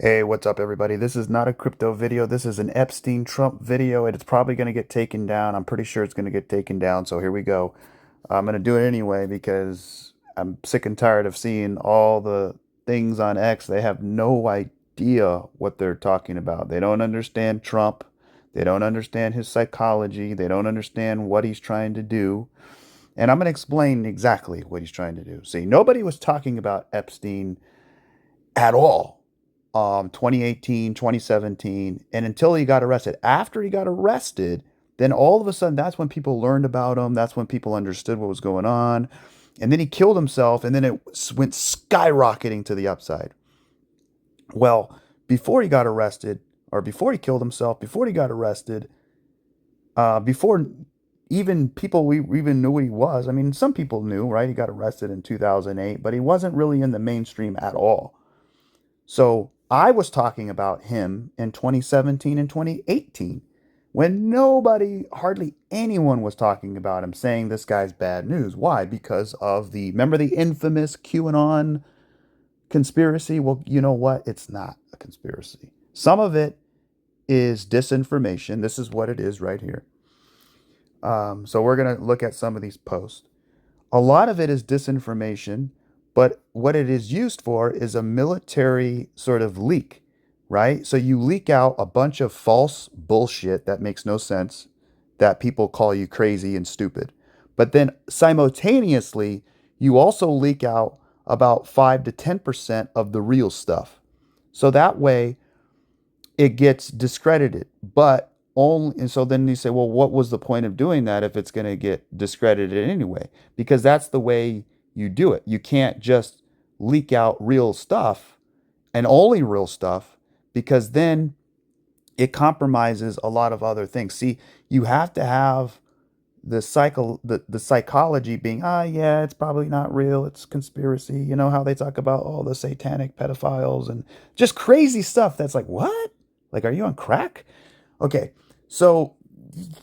Hey, what's up, everybody? This is not a crypto video. This is an Epstein Trump video, and it's probably going to get taken down. I'm pretty sure it's going to get taken down. So here we go. I'm going to do it anyway because I'm sick and tired of seeing all the things on X. They have no idea what they're talking about. They don't understand Trump. They don't understand his psychology. They don't understand what he's trying to do. And I'm going to explain exactly what he's trying to do. See, nobody was talking about Epstein at all 2018, 2017, and until he got arrested. After he got arrested, then all of a sudden, that's when people learned about him. That's when people understood what was going on. And then he killed himself, and then it went skyrocketing to the upside. Well, before he got arrested, or before he killed himself, before he got arrested, before even people we even knew what he was. I mean, some people knew, right? He got arrested in 2008, but he wasn't really in the mainstream at all. So I was talking about him in 2017 and 2018 when nobody, hardly anyone was talking about him, saying this guy's bad news. Why? Because of remember the infamous QAnon conspiracy? Well, you know what? It's not a conspiracy. Some of it is disinformation. This is what it is right here. So we're going to look at some of these posts. A lot of it is disinformation, but what it is used for is a military sort of leak, right? So you leak out a bunch of false bullshit that makes no sense, that people call you crazy and stupid. But then simultaneously, you also leak out about 5 to 10% of the real stuff. So that way it gets discredited. But only, and so then you say, well, what was the point of doing that if it's going to get discredited anyway? Because that's the way you do it. You can't just leak out real stuff and only real stuff, because then it compromises a lot of other things. See, you have to have the psychology being, yeah, it's probably not real, it's conspiracy. You know how they talk about all the satanic pedophiles and just crazy stuff that's like, what? Like, are you on crack? Okay, so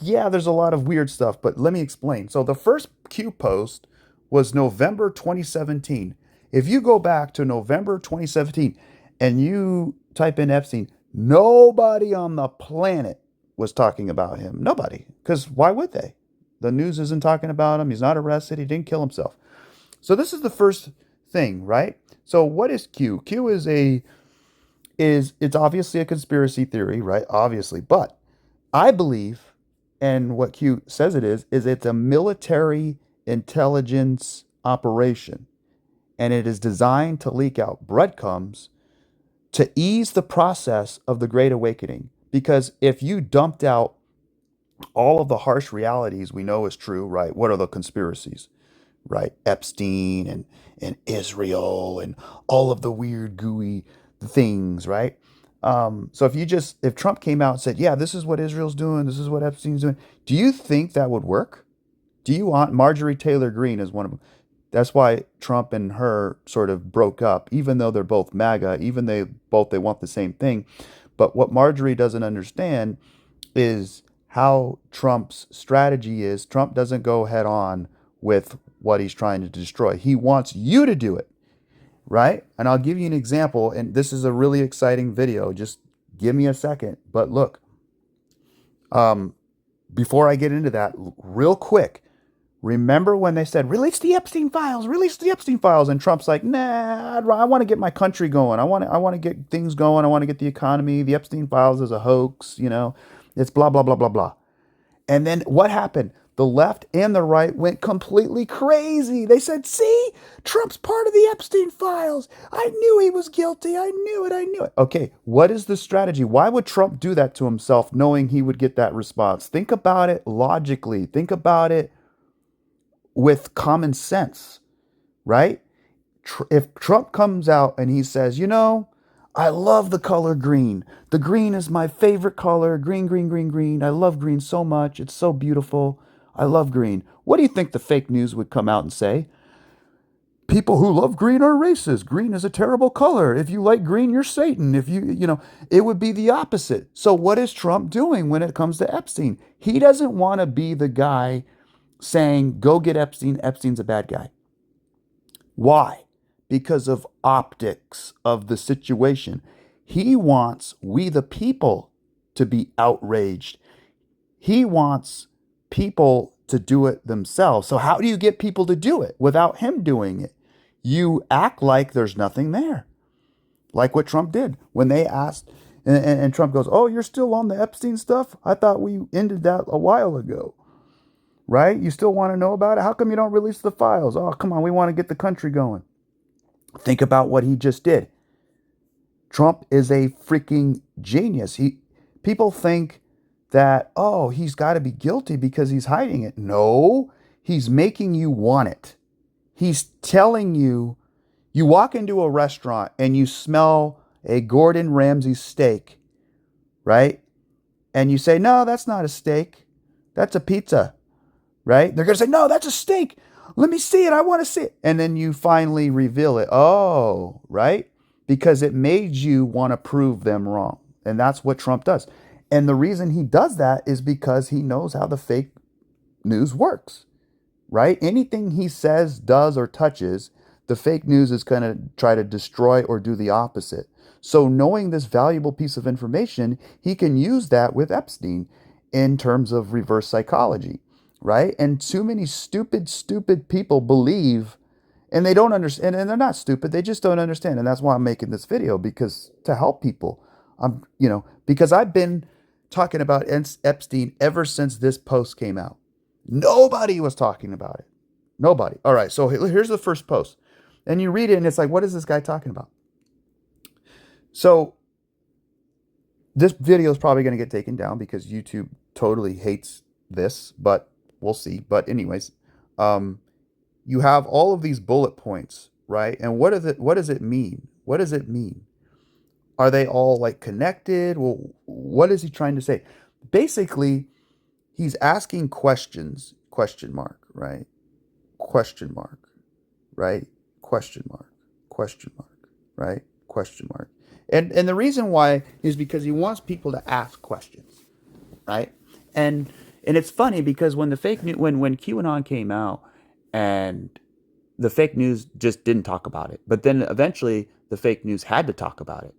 yeah, there's a lot of weird stuff, but let me explain. So the first Q post was November 2017. If you go back to November 2017 and you type in Epstein, nobody on the planet was talking about him. Nobody. Because why would they? The news isn't talking about him. He's not arrested. He didn't kill himself. So this is the first thing, right? So what is Q? Q is it's obviously a conspiracy theory, right? Obviously, but I believe, and what Q says it is it's a military intelligence operation, and it is designed to leak out breadcrumbs to ease the process of the Great Awakening. Because if you dumped out all of the harsh realities we know is true, right? What are the conspiracies, right? Epstein and Israel and all of the weird, gooey things, right? So if Trump came out and said, yeah, this is what Israel's doing, this is what Epstein's doing, do you think that would work? Do you want Marjorie Taylor Greene as one of them? That's why Trump and her sort of broke up, even though they're both MAGA, even they want the same thing. But what Marjorie doesn't understand is how Trump's strategy is. Trump doesn't go head on with what he's trying to destroy. He wants you to do it, right? And I'll give you an example, and this is a really exciting video. Just give me a second. But look, um, before I get into that, real quick, remember when they said, release the Epstein files, and Trump's like, nah, I want to get my country going. I want to get things going. I want to get the economy. The Epstein files is a hoax, it's blah, blah, blah, blah, blah. And then what happened? The left and the right went completely crazy. They said, see, Trump's part of the Epstein files. I knew he was guilty. I knew it. I knew it. Okay, what is the strategy? Why would Trump do that to himself knowing he would get that response? Think about it logically. Think about it with common sense, right? If Trump comes out and he says, I love the color green. The green is my favorite color. Green, green, green, green. I love green so much. It's so beautiful. I love green. What do you think the fake news would come out and say? People who love green are racist. Green is a terrible color. If you like green, you're Satan. If it would be the opposite. So what is Trump doing when it comes to Epstein? He doesn't want to be the guy saying, go get Epstein. Epstein's a bad guy. Why? Because of optics of the situation. He wants we the people to be outraged. He wants people to do it themselves. So how do you get people to do it without him doing it? You act like there's nothing there, like what Trump did when they asked, and Trump goes, "Oh, you're still on the Epstein stuff? I thought we ended that a while ago." Right? You still want to know about it? How come you don't release the files? Oh, come on, we want to get the country going. Think about what he just did. Trump is a freaking genius. People think that, oh, he's got to be guilty because he's hiding it. No, he's making you want it. He's telling you, you walk into a restaurant and you smell a Gordon Ramsay steak, right? And you say, "No, that's not a steak. That's a pizza." Right? They're going to say, "No, that's a steak. Let me see it. I want to see it." And then you finally reveal it. Oh, right? Because it made you want to prove them wrong. And that's what Trump does. And the reason he does that is because he knows how the fake news works, right? Anything he says, does, or touches, the fake news is going to try to destroy or do the opposite. So, knowing this valuable piece of information, he can use that with Epstein in terms of reverse psychology, right? And too many stupid people believe, and they don't understand, and they're not stupid, they just don't understand. And that's why I'm making this video, because to help people. Because I've been talking about Epstein ever since this post came out. Nobody was talking about it. Nobody. All right, so here's the first post. And you read it, and it's like, what is this guy talking about? So this video is probably going to get taken down because YouTube totally hates this, but we'll see. But anyways, you have all of these bullet points, right? And what does it mean? What does it mean? Are they all like connected? Well, what is he trying to say? Basically, he's asking questions, question mark, right? Question mark, right? Question mark, question mark, right? Question mark. And the reason why is because he wants people to ask questions, right? And it's funny because when the fake news, when QAnon came out, and the fake news just didn't talk about it, but then eventually the fake news had to talk about it.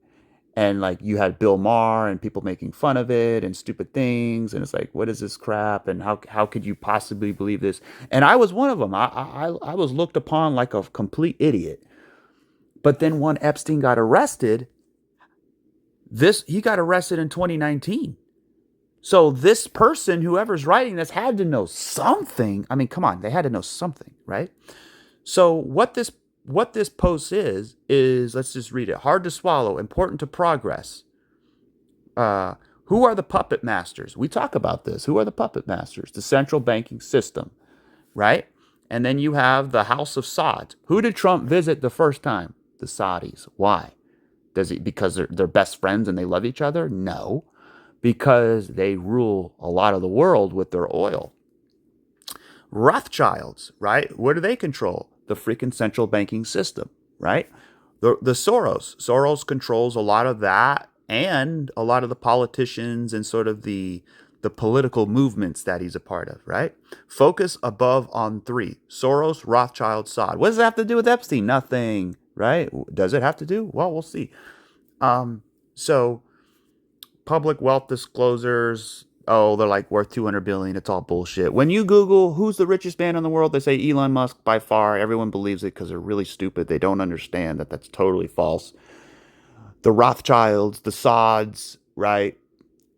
And like you had Bill Maher and people making fun of it and stupid things, and it's like, what is this crap? And how could you possibly believe this? And I was one of them. I was looked upon like a complete idiot. But then when Epstein got arrested, he got arrested in 2019. So this person, whoever's writing this, had to know something. I mean, come on, they had to know something, right? So what this post is let's just read it. Hard to swallow, important to progress. Who are the puppet masters? We talk about this. Who are the puppet masters? The central banking system, right? And then you have the House of Saud. Who did Trump visit the first time? The Saudis. Why? Because they're best friends and they love each other? No, because they rule a lot of the world with their oil. Rothschilds, right? What do they control? The freaking central banking system, right? The Soros controls a lot of that, and a lot of the politicians and sort of the political movements that he's a part of, right? Focus above on three: Soros, Rothschild, Saud. What does that have to do with Epstein? Nothing, right? Does it have to do? Well, we'll see. So public wealth disclosures, oh, they're like worth 200 billion. It's all bullshit. When you Google who's the richest man in the world, they say Elon Musk by far. Everyone believes it because they're really stupid. They don't understand that that's totally false. The Rothschilds, the Sauds, right?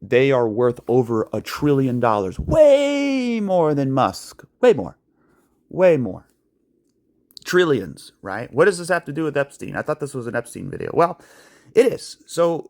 They are worth over $1 trillion. Way more than Musk. Way more. Way more. Trillions, right? What does this have to do with Epstein? I thought this was an Epstein video. Well, it is. So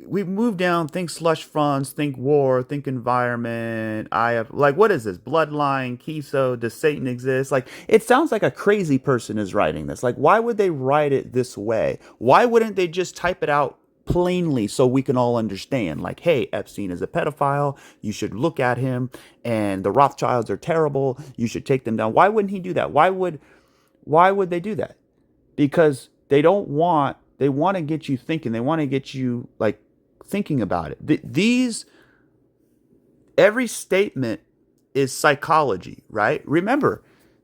we've moved down. Think slush funds, think war, think environment. I have, like, what is this? Bloodline, Kiso, does Satan exist? Like, it sounds like a crazy person is writing this. Like, why would they write it this way? Why wouldn't they just type it out plainly so we can all understand? Like, hey, Epstein is a pedophile. You should look at him. And the Rothschilds are terrible. You should take them down. Why wouldn't he do that? Why would they do that? Because they want to get you thinking. They want to get you like thinking about it. Every statement is psychology, right? Remember,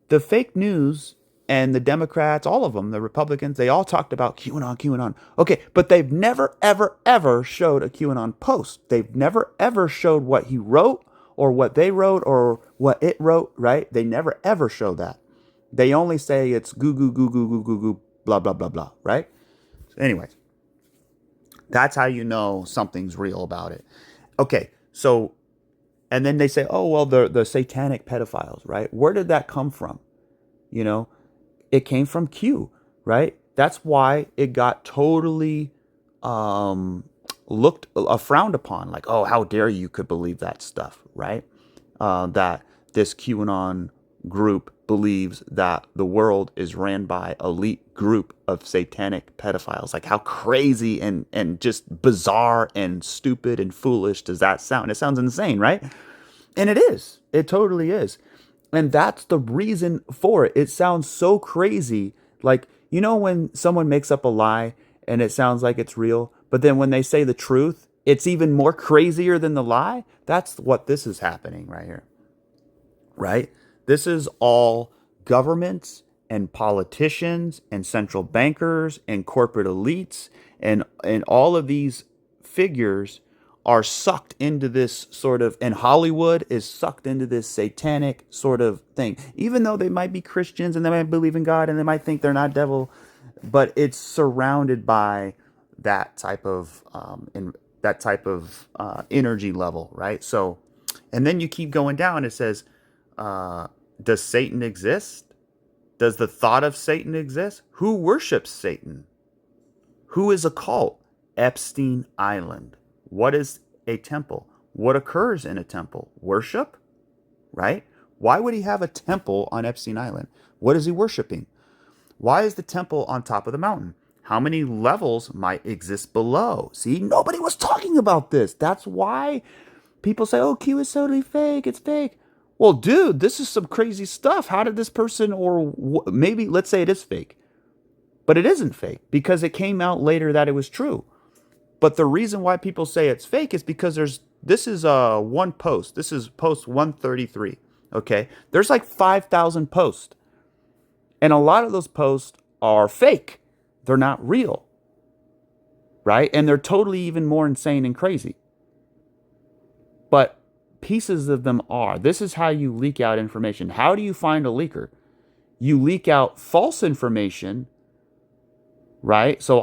the fake news And the Democrats, all of them, the Republicans, they all talked about QAnon, QAnon. Okay, but they've never, ever, ever showed a QAnon post. They've never, ever showed what he wrote or what they wrote or what it wrote, right? They never, ever show that. They only say it's goo, goo, goo, goo, goo, goo, goo, blah, blah, blah, blah, right? Anyways, that's how you know something's real about it. Okay, so, and then they say, oh, well, the satanic pedophiles, right? Where did that come from? You know, it came from Q, right? That's why it got totally looked frowned upon. Like, oh, how dare you could believe that stuff, right? That this QAnon group believes that the world is ran by elite group of satanic pedophiles. Like, how crazy and just bizarre and stupid and foolish does that sound? It sounds insane, right? And it is. It totally is. And that's the reason for it. It sounds so crazy. Like, you know, when someone makes up a lie and it sounds like it's real, but then when they say the truth, it's even more crazier than the lie. That's what this is happening right here, right? This is all governments and politicians and central bankers and corporate elites and all of these figures are sucked into this sort of, and Hollywood is sucked into this satanic sort of thing. Even though they might be Christians and they might believe in God and they might think they're not devil, but it's surrounded by that type of energy level, right? So, and then you keep going down. It says, does Satan exist? Does the thought of Satan exist? Who worships Satan? Who is a cult? Epstein Island. What is a temple? What occurs in a temple? Worship, right? Why would he have a temple on Epstein Island? What is he worshiping? Why is the temple on top of the mountain? How many levels might exist below? See, nobody was talking about this. That's why people say, oh, Q is totally fake. It's fake. Well, dude, this is some crazy stuff. How did this person, or maybe let's say it is fake, but it isn't fake because it came out later that it was true. But the reason why people say it's fake is because this is one post. This is post 133. Okay. There's like 5,000 posts. And a lot of those posts are fake. They're not real. Right? And they're totally even more insane and crazy. But pieces of them are. This is how you leak out information. How do you find a leaker? You leak out false information, right? So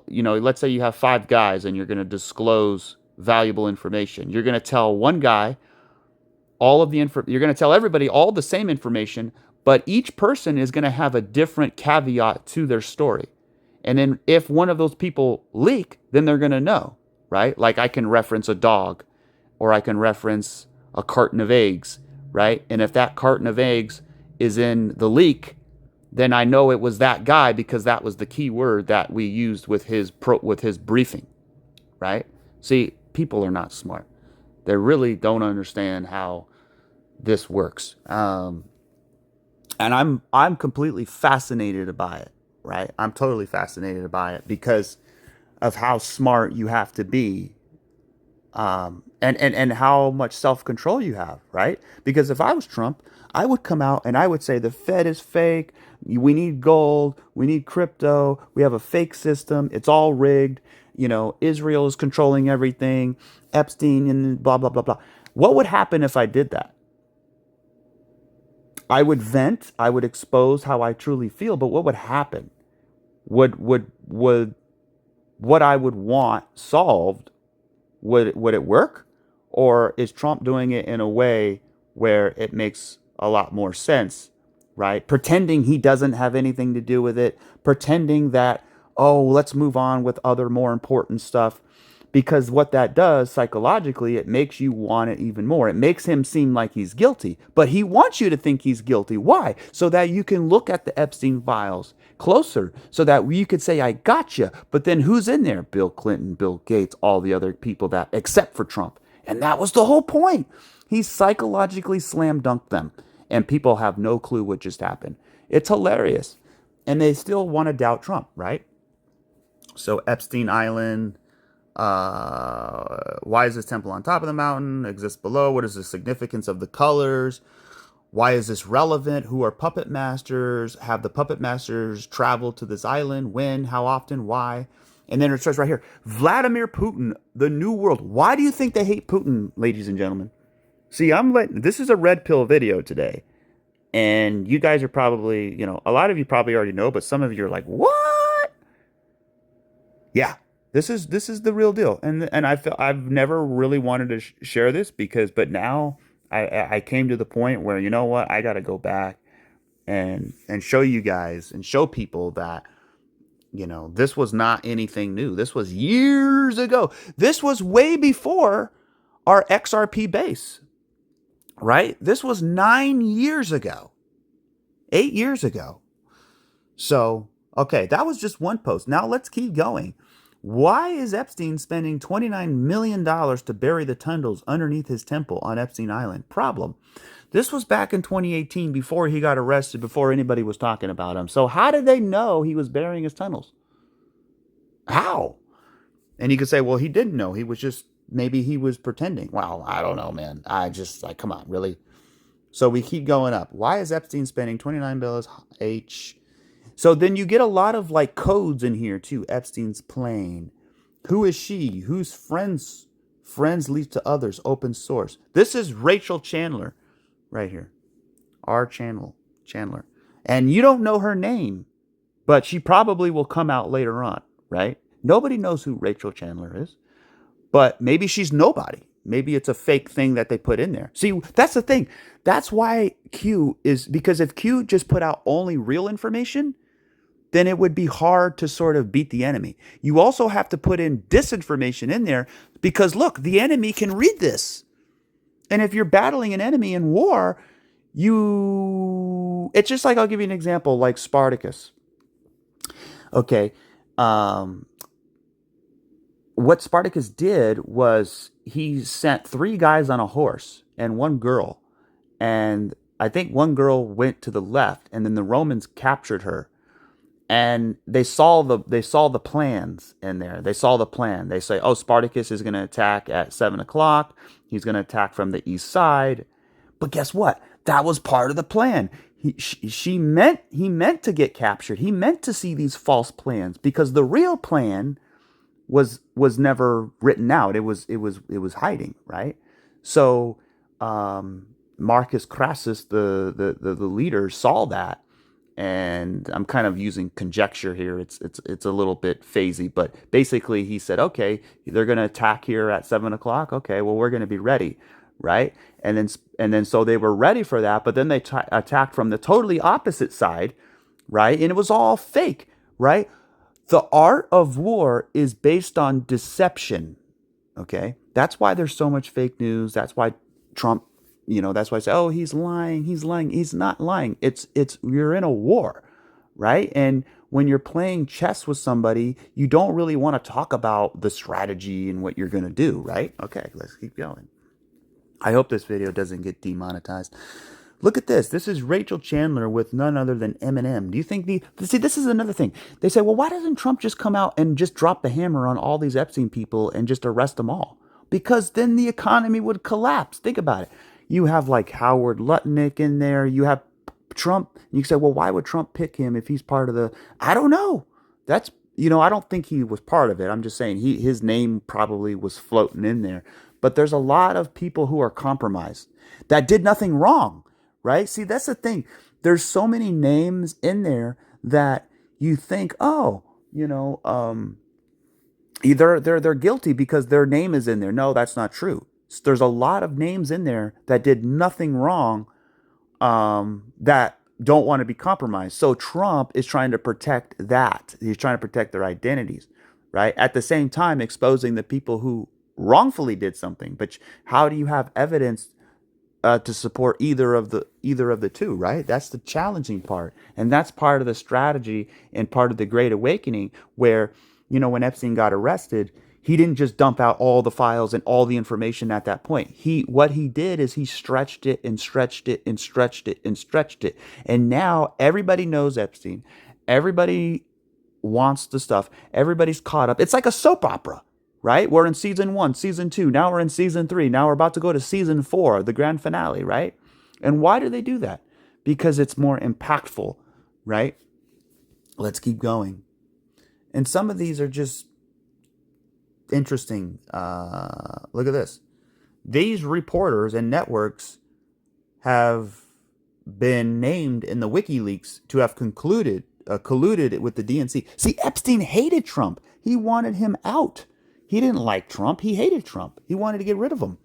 let's say you have 5 guys and you're going to disclose valuable information. You're going to tell one guy all of the you're going to tell everybody all the same information, but each person is going to have a different caveat to their story. And then if one of those people leak, then they're going to know, right? Like I can reference a dog or I can reference a carton of eggs, right? And if that carton of eggs is in the leak, then I know it was that guy because that was the key word that we used with his briefing, right? See, people are not smart. They really don't understand how this works. And I'm completely fascinated by it, right? I'm totally fascinated by it because of how smart you have to be, and how much self-control you have, right? Because if I was Trump, I would come out and I would say the Fed is fake. We need gold. We need crypto. We have a fake system. It's all rigged. Israel is controlling everything. Epstein and blah, blah, blah, blah. What would happen if I did that? I would vent. I would expose how I truly feel. But what would happen? Would what I would want solved, would it work? Or is Trump doing it in a way where it makes a lot more sense, right? Pretending he doesn't have anything to do with it, pretending that, oh, let's move on with other more important stuff. Because what that does psychologically, it makes you want it even more. It makes him seem like he's guilty, but he wants you to think he's guilty. Why? So that you can look at the Epstein files closer, so that you could say, I gotcha. But then who's in there? Bill Clinton, Bill Gates, all the other people that, except for Trump. And that was the whole point. He psychologically slam dunked them, and people have no clue what just happened. It's hilarious. And they still want to doubt Trump, right? So Epstein Island. Why is this temple on top of the mountain? Exists below? What is the significance of the colors? Why is this relevant? Who are puppet masters? Have the puppet masters traveled to this island? When? How often? Why? And then it starts right here. Vladimir Putin, the new world. Why do you think they hate Putin, ladies and gentlemen? See, this is a red pill video today. And you guys are probably, a lot of you probably already know, but some of you are like, what? Yeah, this is the real deal. And I've never really wanted to share this but now I came to the point where, you know what, I got to go back and show you guys and show people that, this was not anything new. This was years ago. This was way before our XRP base, right? This was 9 years ago, 8 years ago. So, okay, that was just one post. Now let's keep going. Why is Epstein spending $29 million to bury the Tundles underneath his temple on Epstein Island? Problem. This was back in 2018 before he got arrested, before anybody was talking about him. So how did they know he was burying his tunnels? How? And you could say, well, he didn't know. He was just, maybe he was pretending. Well, I don't know, man. I just, like, come on, really? So we keep going up. Why is Epstein spending $29 billion H? So then you get a lot of like codes in here too. Epstein's plane. Who is she? Whose friends? Friends lead to others. Open source. This is Rachel Chandler right here. Our Chandler. And you don't know her name, but she probably will come out later on, right? Nobody knows who Rachel Chandler is, but maybe she's nobody. Maybe it's a fake thing that they put in there. See, that's the thing. That's why Q is, because if Q just put out only real information, then it would be hard to sort of beat the enemy. You also have to put in disinformation in there because, look, the enemy can read this. And if you're battling an enemy in war, it's just like, I'll give you an example, like Spartacus. Okay. What Spartacus did was he sent 3 guys on a horse and 1 girl. And I think 1 girl went to the left, and then the Romans captured her. And they saw the plans in there. They saw the plan. They say, oh, Spartacus is going to attack at 7 o'clock. He's going to attack from the east side. But guess what? That was part of the plan. He meant to get captured. He meant to see these false plans, because the real plan was never written out. It was hiding, right? So Marcus Crassus, the leader, saw that. And I'm kind of using conjecture here. It's a little bit phasey, but basically he said, okay, they're going to attack here at 7 o'clock. Okay, well, we're going to be ready, right? And then so they were ready for that, but then they attacked from the totally opposite side, right? And it was all fake, right? The art of war is based on deception. Okay, that's why there's so much fake news. That's why Trump. That's why I say, oh, he's lying. He's not lying. It's you're in a war, right? And when you're playing chess with somebody, you don't really want to talk about the strategy and what you're going to do, right? Okay, let's keep going. I hope this video doesn't get demonetized. Look at this. This is Rachel Chandler with none other than Eminem. Do you think see, this is another thing. They say, well, why doesn't Trump just come out and just drop the hammer on all these Epstein people and just arrest them all? Because then the economy would collapse. Think about it. You have like Howard Lutnick in there. You have Trump. And you say, well, why would Trump pick him if he's part of the... I don't know. That's, I don't think he was part of it. I'm just saying his name probably was floating in there. But there's a lot of people who are compromised that did nothing wrong, right? See, that's the thing. There's so many names in there that you think, oh, either they're guilty because their name is in there. No, that's not true. There's a lot of names in there that did nothing wrong, that don't want to be compromised. So Trump is trying to protect that. He's trying to protect their identities, right? At the same time, exposing the people who wrongfully did something. But how do you have evidence to support either of the two, right? That's the challenging part. And that's part of the strategy and part of the Great Awakening, where, when Epstein got arrested, he didn't just dump out all the files and all the information at that point. What he did is he stretched it and stretched it and stretched it and stretched it. And now everybody knows Epstein. Everybody wants the stuff. Everybody's caught up. It's like a soap opera, right? We're in season 1, season 2. Now we're in season 3. Now we're about to go to season 4, the grand finale, right? And why do they do that? Because it's more impactful, right? Let's keep going. And some of these are just interesting. Look at this. These reporters and networks have been named in the WikiLeaks to have colluded with the DNC. See, Epstein hated Trump. He wanted him out. He didn't like Trump. He hated Trump. He wanted to get rid of him.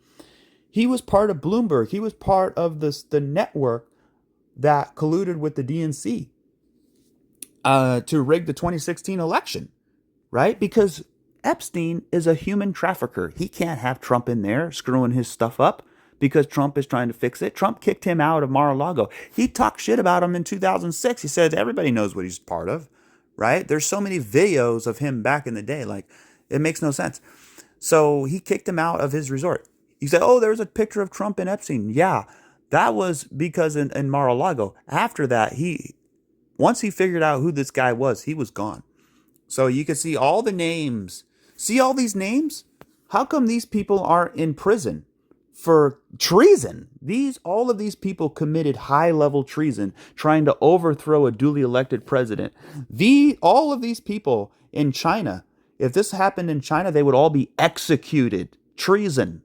He was part of Bloomberg. He was part of the network that colluded with the DNC to rig the 2016 election, right? Because Epstein is a human trafficker. He can't have Trump in there screwing his stuff up because Trump is trying to fix it. Trump kicked him out of Mar-a-Lago. He talked shit about him in 2006. He said everybody knows what he's part of, right? There's so many videos of him back in the day. Like, it makes no sense. So he kicked him out of his resort. He said, oh, there's a picture of Trump and Epstein. Yeah, that was because in Mar-a-Lago. After that, once he figured out who this guy was, he was gone. So you can see all the names. See all these names? How come these people aren't in prison for treason? All of these people committed high-level treason, trying to overthrow a duly elected president. All of these people in China, if this happened in China, they would all be executed. Treason.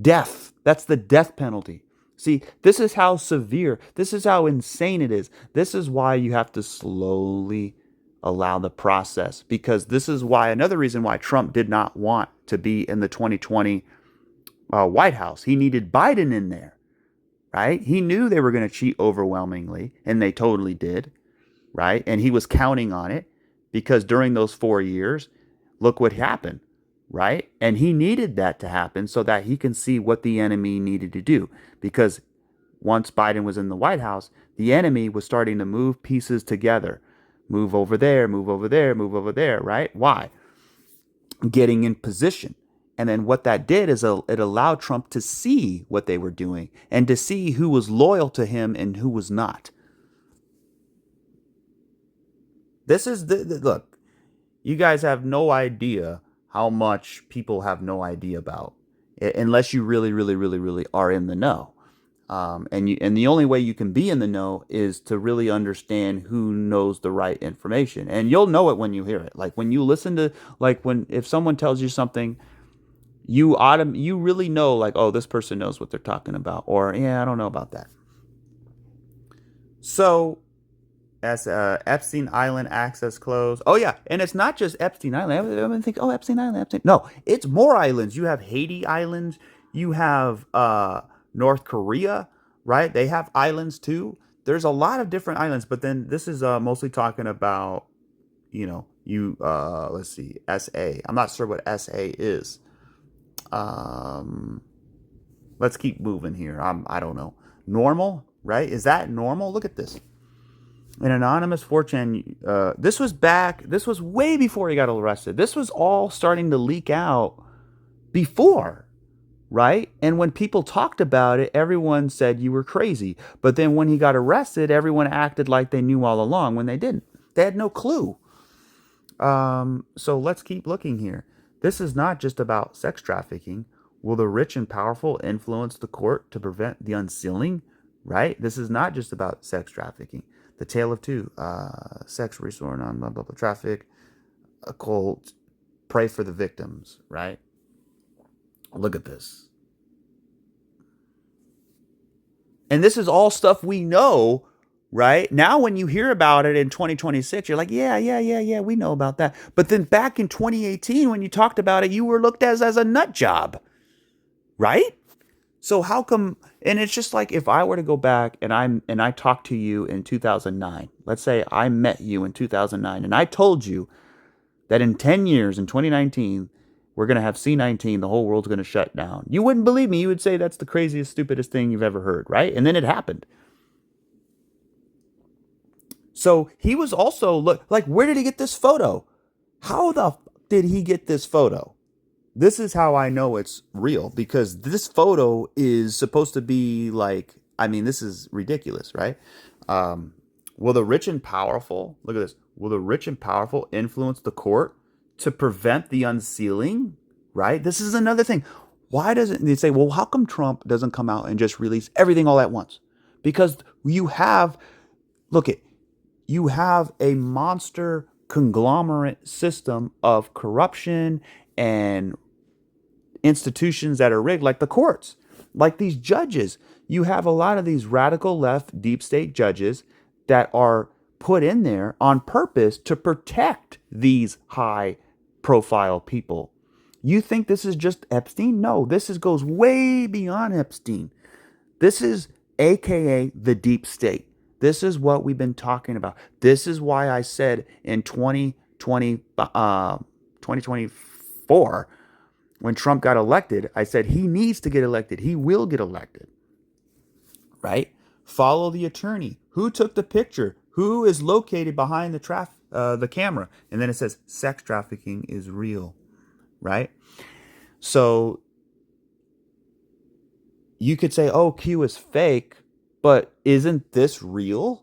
Death. That's the death penalty. See, this is how severe, this is how insane it is. This is why you have to slowly allow the process, because this is why, another reason why Trump did not want to be in the 2020 White House. He needed Biden in there, right? He knew they were going to cheat overwhelmingly, and they totally did, right? And he was counting on it because during those 4 years, look what happened, right? And he needed that to happen so that he can see what the enemy needed to do. Because once Biden was in the White House, the enemy was starting to move pieces together. Move over there, move over there, move over there, right? Why? Getting in position. And then what that did is it allowed Trump to see what they were doing and to see who was loyal to him and who was not. This is look, you guys have no idea how much people have no idea about, unless you really, really, really, really are in the know. And the only way you can be in the know is to really understand who knows the right information, and you'll know it when you hear it. Like when you listen to, like if someone tells you something, you really know, like, oh, this person knows what they're talking about, or yeah, I don't know about that. So, as Epstein Island access closed. Oh yeah, and it's not just Epstein Island. Everyone think, oh, Epstein Island, Epstein. No, it's more islands. You have Haiti Islands. You have North Korea, right? They have islands too. There's a lot of different islands, but then this is mostly talking about, let's see, SA. I'm not sure what SA is. Let's keep moving here. I don't know. Normal, right? Is that normal? Look at this. An anonymous 4chan. This was way before he got arrested. This was all starting to leak out before, right? And when people talked about it, everyone said you were crazy. But then when he got arrested, everyone acted like they knew all along when they didn't. They had no clue. So let's keep looking here. This is not just about sex trafficking. Will the rich and powerful influence the court to prevent the unsealing? Right? This is not just about sex trafficking. The tale of two. Sex, resort, on blah, blah, blah, traffic, occult, pray for the victims, right? Look at this. And this is all stuff we know, right? Now when you hear about it in 2026, you're like, yeah, we know about that. But then back in 2018, when you talked about it, you were looked at as a nut job, right? So how come, and it's just like if I were to go back and I talked to you in 2009, let's say I met you in 2009 and I told you that in 10 years, in 2019, we're going to have C-19, the whole world's going to shut down. You wouldn't believe me. You would say that's the craziest, stupidest thing you've ever heard, right? And then it happened. So he was also, like, where did he get this photo? How the did he get this photo? This is how I know it's real, because this photo is supposed to be like, I mean, this is ridiculous, right? Will the rich and powerful, look at this, will the rich and powerful influence the court to prevent the unsealing, right? This is another thing. Why doesn't they say, well, how come Trump doesn't come out and just release everything all at once? Because you have, look it, you have a monster conglomerate system of corruption and institutions that are rigged, like the courts, like these judges. You have a lot of these radical left deep state judges that are put in there on purpose to protect these high profile people. You think this is just Epstein? No, goes way beyond Epstein. This is AKA the deep state. This is what we've been talking about. This is why I said in 2024, when Trump got elected, I said he needs to get elected. He will get elected. Right? Follow the attorney. Who took the picture? Who is located behind the camera? And then it says sex trafficking is real. Right? So you could say, "Oh, Q is fake," but isn't this real?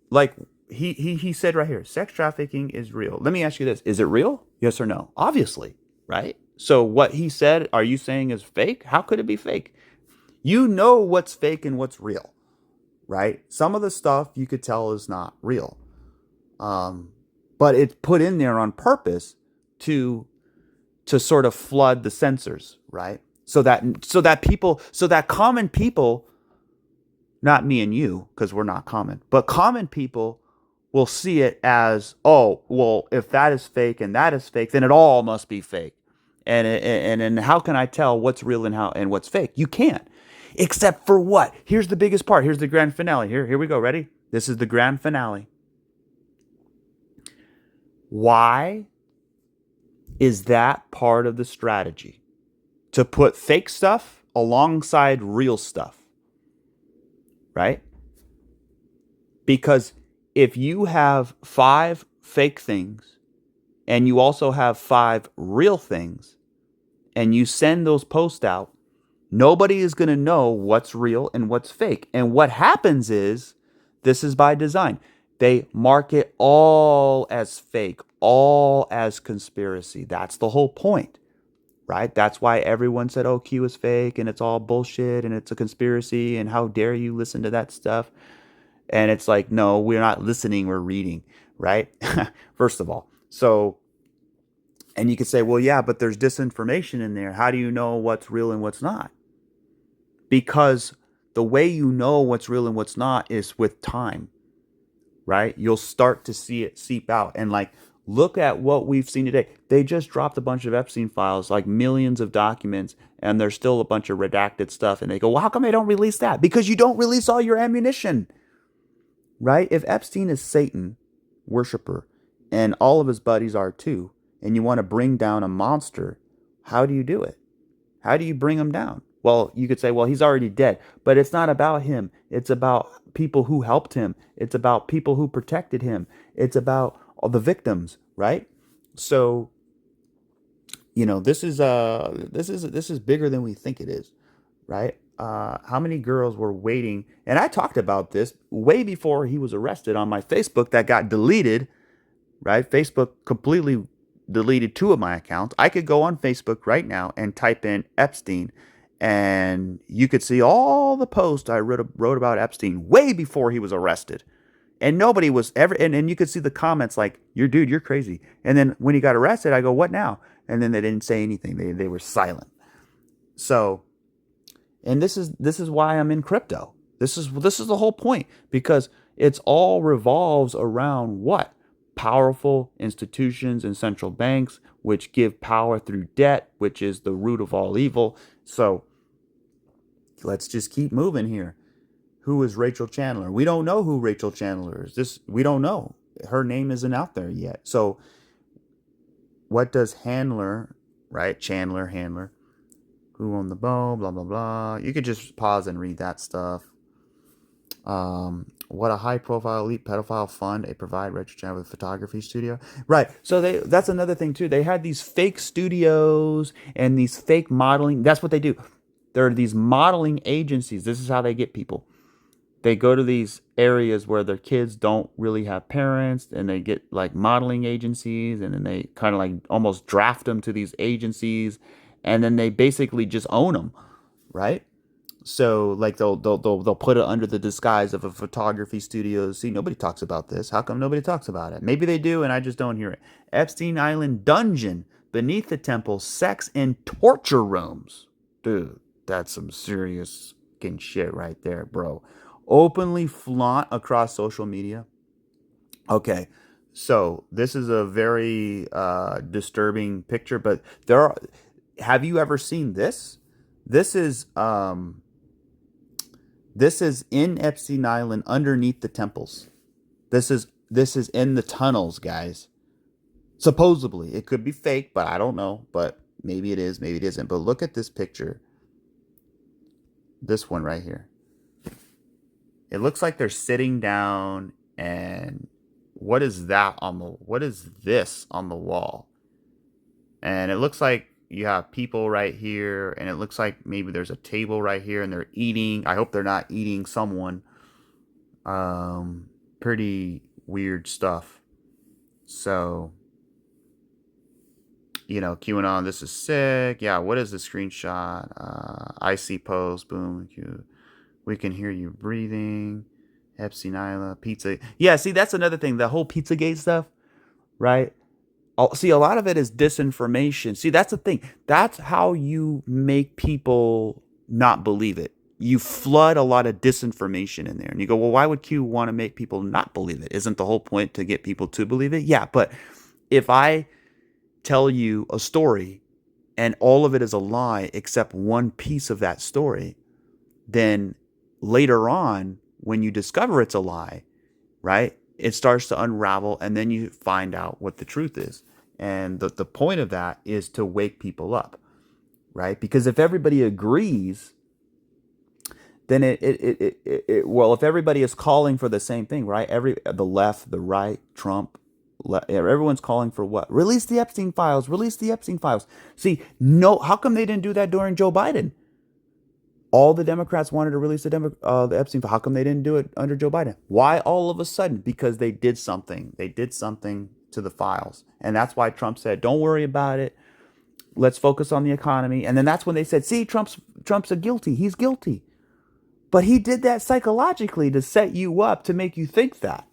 Like he said right here, sex trafficking is real. Let me ask you this: is it real? Yes or no? Obviously, right? So what he said, are you saying is fake? How could it be fake? You know what's fake and what's real, right? Some of the stuff you could tell is not real, but it's put in there on purpose to sort of flood the censors, right? So that common people, not me and you, because we're not common, but common people will see it as, oh, well, if that is fake and that is fake, then it all must be fake. And how can I tell what's real and what's fake? You can't. Except for what? Here's the biggest part. Here's the grand finale. Here we go. Ready? This is the grand finale. Why is that part of the strategy? To put fake stuff alongside real stuff, right? Because if you have 5 fake things and you also have 5 real things and you send those posts out, nobody is going to know what's real and what's fake. And what happens is, this is by design, they market all as fake, all as conspiracy. That's the whole point, right? That's why everyone said, oh, Q is fake and it's all bullshit and it's a conspiracy and how dare you listen to that stuff. And it's like, no, we're not listening, we're reading, right? First of all. So, and you could say, well, yeah, but there's disinformation in there. How do you know what's real and what's not? Because the way you know what's real and what's not is with time, right? You'll start to see it seep out. And like, look at what we've seen today. They just dropped a bunch of Epstein files, like millions of documents, and there's still a bunch of redacted stuff. And they go, well, how come they don't release that? Because you don't release all your ammunition, right? If Epstein is Satan worshiper and all of his buddies are too, and you want to bring down a monster, how do you do it? How do you bring him down? Well, you could say, well, he's already dead. But it's not about him. It's about people who helped him. It's about people who protected him. It's about all the victims, right? So, you know, this is bigger than we think it is, right? How many girls were waiting? And I talked about this way before he was arrested on my Facebook that got deleted, right? Facebook completely deleted 2 of my accounts. I could go on Facebook right now and type in Epstein, and you could see all the posts I wrote about Epstein way before he was arrested. And nobody was ever, and you could see the comments like, you're crazy. And then when he got arrested, I go, what now? And then they didn't say anything. They were silent. So, and this is why I'm in crypto. This is the whole point, because it's all revolves around what? Powerful institutions and central banks, which give power through debt, which is the root of all evil. So let's just keep moving here. Who is Rachel Chandler? We don't know who Rachel Chandler is. We don't know. Her name isn't out there yet. So what does Handler, right? Handler. Who owned the bow? Blah, blah, blah. You could just pause and read that stuff. What a high-profile elite pedophile fund. They provide Rachel Chandler with a photography studio. Right. So that's another thing, too. They had these fake studios and these fake modeling. That's what they do. There are these modeling agencies. This is how they get people. They go to these areas where their kids don't really have parents, and they get like modeling agencies, and then they kind of like almost draft them to these agencies, and then they basically just own them, right? So like they'll put it under the disguise of a photography studio. See, nobody talks about this. How come nobody talks about it? Maybe they do, and I just don't hear it. Epstein Island dungeon beneath the temple, sex and torture rooms. Dude, that's some serious fucking shit right there, bro. Openly flaunt across social media. Okay, so this is a very disturbing picture, but there are. Have you ever seen this? This is um, this is in Epstein Island underneath the temples. This is in the tunnels, guys. Supposedly, it could be fake, but I don't know. But maybe it is, maybe it isn't. But look at this picture. This one right here. It looks like they're sitting down, and what is this on the wall? And it looks like you have people right here, and it looks like maybe there's a table right here, and they're eating. I hope they're not eating someone. Pretty weird stuff. So, QAnon, this is sick. Yeah, what is the screenshot? IC post, boom. We can hear you breathing. Epstein Island, pizza. Yeah, see, that's another thing. The whole Pizzagate stuff, right? See, a lot of it is disinformation. See, that's the thing. That's how you make people not believe it. You flood a lot of disinformation in there. And you go, well, why would Q want to make people not believe it? Isn't the whole point to get people to believe it? Yeah, but if I tell you a story and all of it is a lie except one piece of that story, then later on, when you discover it's a lie, right, it starts to unravel, and then you find out what the truth is. And the point of that is to wake people up, right? Because if everybody agrees, then well, if everybody is calling for the same thing, right? The left, the right, Trump, everyone's calling for what? Release the Epstein files, release the Epstein files. See, no, how come they didn't do that during Joe Biden? All the Democrats wanted to release the Epstein file. How come they didn't do it under Joe Biden? Why all of a sudden? Because they did something. They did something to the files. And that's why Trump said, don't worry about it. Let's focus on the economy. And then that's when they said, see, Trump's a guilty. He's guilty. But he did that psychologically to set you up to make you think that.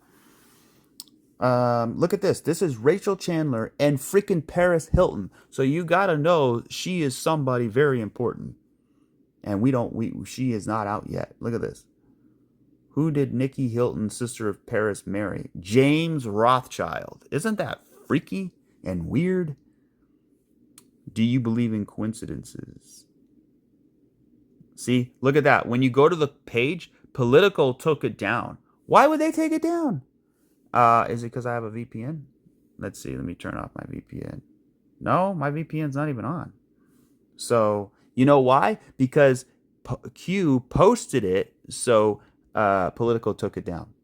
Look at this. This is Rachel Chandler and freaking Paris Hilton. So you got to know she is somebody very important. And she is not out yet. Look at this. Who did Nikki Hilton, sister of Paris, marry? James Rothschild. Isn't that freaky and weird? Do you believe in coincidences? See, look at that. When you go to the page, Political took it down. Why would they take it down? Is it because I have a VPN? Let's see. Let me turn off my VPN. No, my VPN's not even on. So, you know why? Because Q posted it, so Politico took it down.